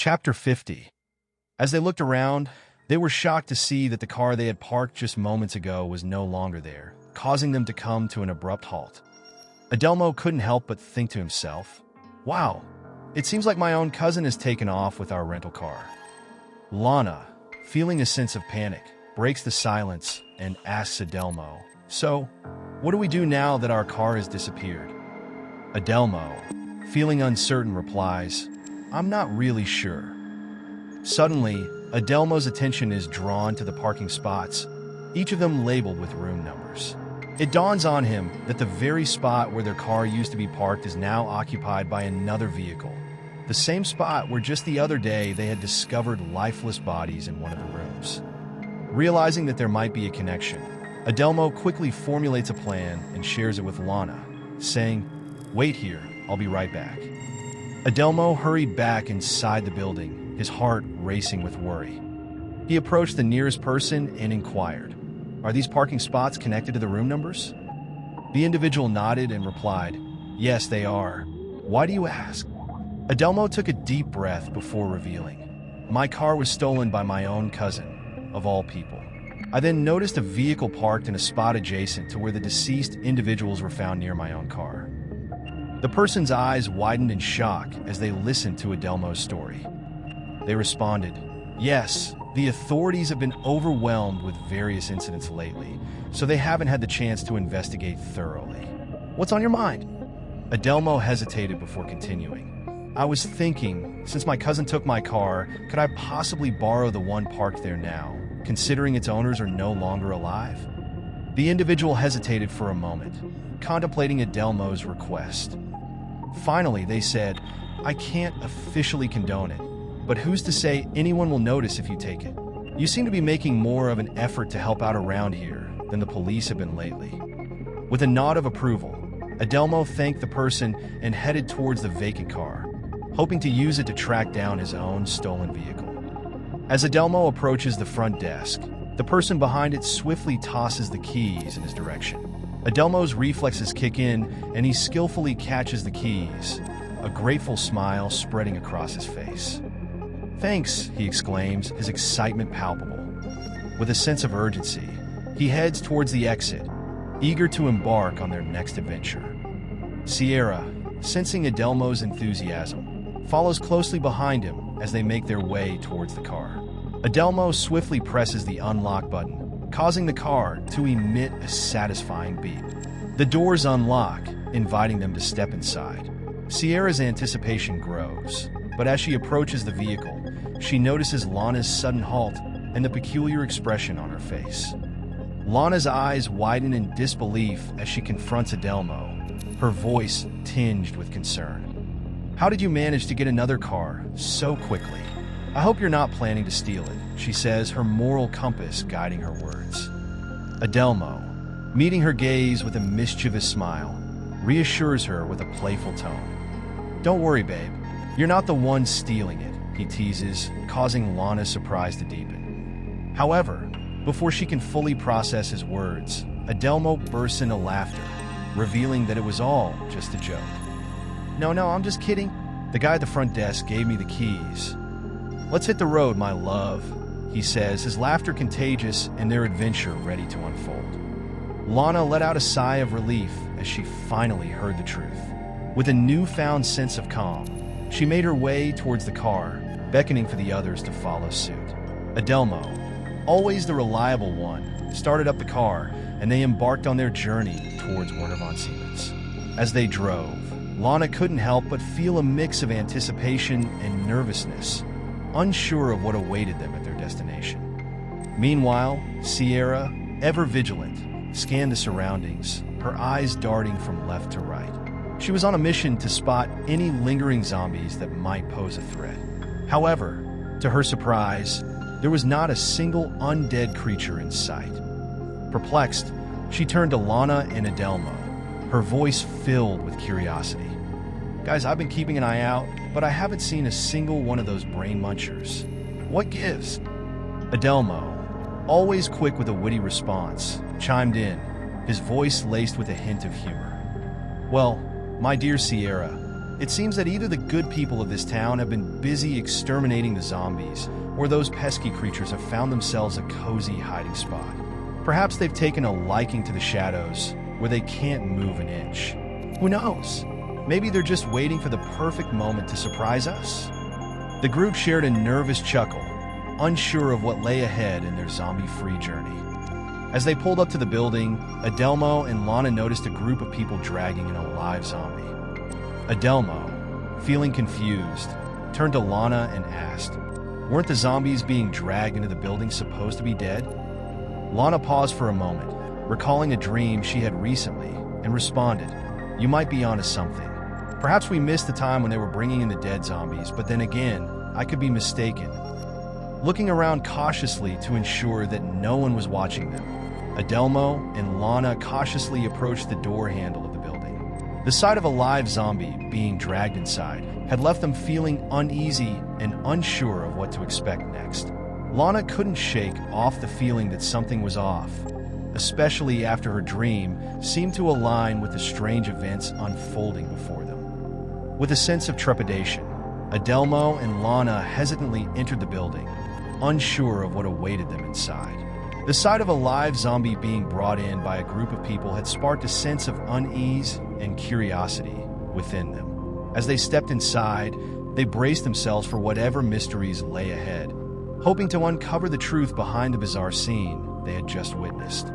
Chapter 50. As they looked around, they were shocked to see that the car they had parked just moments ago was no longer there, causing them to come to an abrupt halt. Adelmo couldn't help but think to himself, "Wow, it seems like my own cousin has taken off with our rental car." Lana, feeling a sense of panic, breaks the silence and asks Adelmo, "So, what do we do now that our car has disappeared?" Adelmo, feeling uncertain, replies, "I'm not really sure." Suddenly, Adelmo's attention is drawn to the parking spots, each of them labeled with room numbers. It dawns on him that the very spot where their car used to be parked is now occupied by another vehicle, the same spot where just the other day they had discovered lifeless bodies in one of the rooms. Realizing that there might be a connection, Adelmo quickly formulates a plan and shares it with Lana, saying, "Wait here, I'll be right back." Adelmo hurried back inside the building, his heart racing with worry. He approached the nearest person and inquired, "Are these parking spots connected to the room numbers?" The individual nodded and replied, "Yes, they are. Why do you ask?" Adelmo took a deep breath before revealing, "My car was stolen by my own cousin, of all people." I then noticed a vehicle parked in a spot adjacent to where the deceased individuals were found near my own car. The person's eyes widened in shock as they listened to Adelmo's story. They responded, "Yes, the authorities have been overwhelmed with various incidents lately, so they haven't had the chance to investigate thoroughly." "What's on your mind?" Adelmo hesitated before continuing. "I was thinking, since my cousin took my car, could I possibly borrow the one parked there now, considering its owners are no longer alive?" The individual hesitated for a moment, contemplating Adelmo's request. Finally, they said, "I can't officially condone it, but who's to say anyone will notice if you take it? You seem to be making more of an effort to help out around here than the police have been lately." With a nod of approval, Adelmo thanked the person and headed towards the vacant car, hoping to use it to track down his own stolen vehicle. As Adelmo approaches the front desk, the person behind it swiftly tosses the keys in his direction. Adelmo's reflexes kick in, and he skillfully catches the keys, a grateful smile spreading across his face. "Thanks," he exclaims, his excitement palpable. With a sense of urgency, he heads towards the exit, eager to embark on their next adventure. Sierra, sensing Adelmo's enthusiasm, follows closely behind him as they make their way towards the car. Adelmo swiftly presses the unlock button, causing the car to emit a satisfying beep. The doors unlock, inviting them to step inside. Sierra's anticipation grows, but as she approaches the vehicle, she notices Lana's sudden halt and the peculiar expression on her face. Lana's eyes widen in disbelief as she confronts Adelmo, her voice tinged with concern. "How did you manage to get another car so quickly? I hope you're not planning to steal it," she says, her moral compass guiding her words. Adelmo, meeting her gaze with a mischievous smile, reassures her with a playful tone. "Don't worry, babe. You're not the one stealing it," he teases, causing Lana's surprise to deepen. However, before she can fully process his words, Adelmo bursts into laughter, revealing that it was all just a joke. No, I'm just kidding. The guy at the front desk gave me the keys. Let's hit the road, my love," he says, his laughter contagious and their adventure ready to unfold. Lana let out a sigh of relief as she finally heard the truth. With a newfound sense of calm, she made her way towards the car, beckoning for the others to follow suit. Adelmo, always the reliable one, started up the car, and they embarked on their journey towards Werner von Siemens. As they drove, Lana couldn't help but feel a mix of anticipation and nervousness, unsure of what awaited them at their destination. Meanwhile, Sierra, ever vigilant, scanned the surroundings, her eyes darting from left to right. She was on a mission to spot any lingering zombies that might pose a threat. However, to her surprise, there was not a single undead creature in sight. Perplexed, she turned to Lana and Adelmo, her voice filled with curiosity. "Guys, I've been keeping an eye out, but I haven't seen a single one of those brain munchers. What gives?" Adelmo, always quick with a witty response, chimed in, his voice laced with a hint of humor. "Well, my dear Sierra, It seems that either the good people of this town have been busy exterminating the zombies, or those pesky creatures have found themselves a cozy hiding spot. Perhaps they've taken a liking to the shadows, where they can't move an inch. Who knows? Maybe they're just waiting for the perfect moment to surprise us. The group shared a nervous chuckle, unsure of what lay ahead in their zombie-free journey. As they pulled up to the building, Adelmo and Lana noticed a group of people dragging in a live zombie. Adelmo, feeling confused, turned to Lana and asked, "Weren't the zombies being dragged into the building supposed to be dead?" Lana paused for a moment, recalling a dream she had recently, and responded, "You might be onto something. Perhaps we missed the time when they were bringing in the dead zombies, but then again, I could be mistaken." Looking around cautiously to ensure that no one was watching them, Adelmo and Lana cautiously approached the door handle of the building. The sight of a live zombie being dragged inside had left them feeling uneasy and unsure of what to expect next. Lana couldn't shake off the feeling that something was off, especially after her dream seemed to align with the strange events unfolding before them. With a sense of trepidation, Adelmo and Lana hesitantly entered the building, unsure of what awaited them inside. The sight of a live zombie being brought in by a group of people had sparked a sense of unease and curiosity within them. As they stepped inside, they braced themselves for whatever mysteries lay ahead, hoping to uncover the truth behind the bizarre scene they had just witnessed.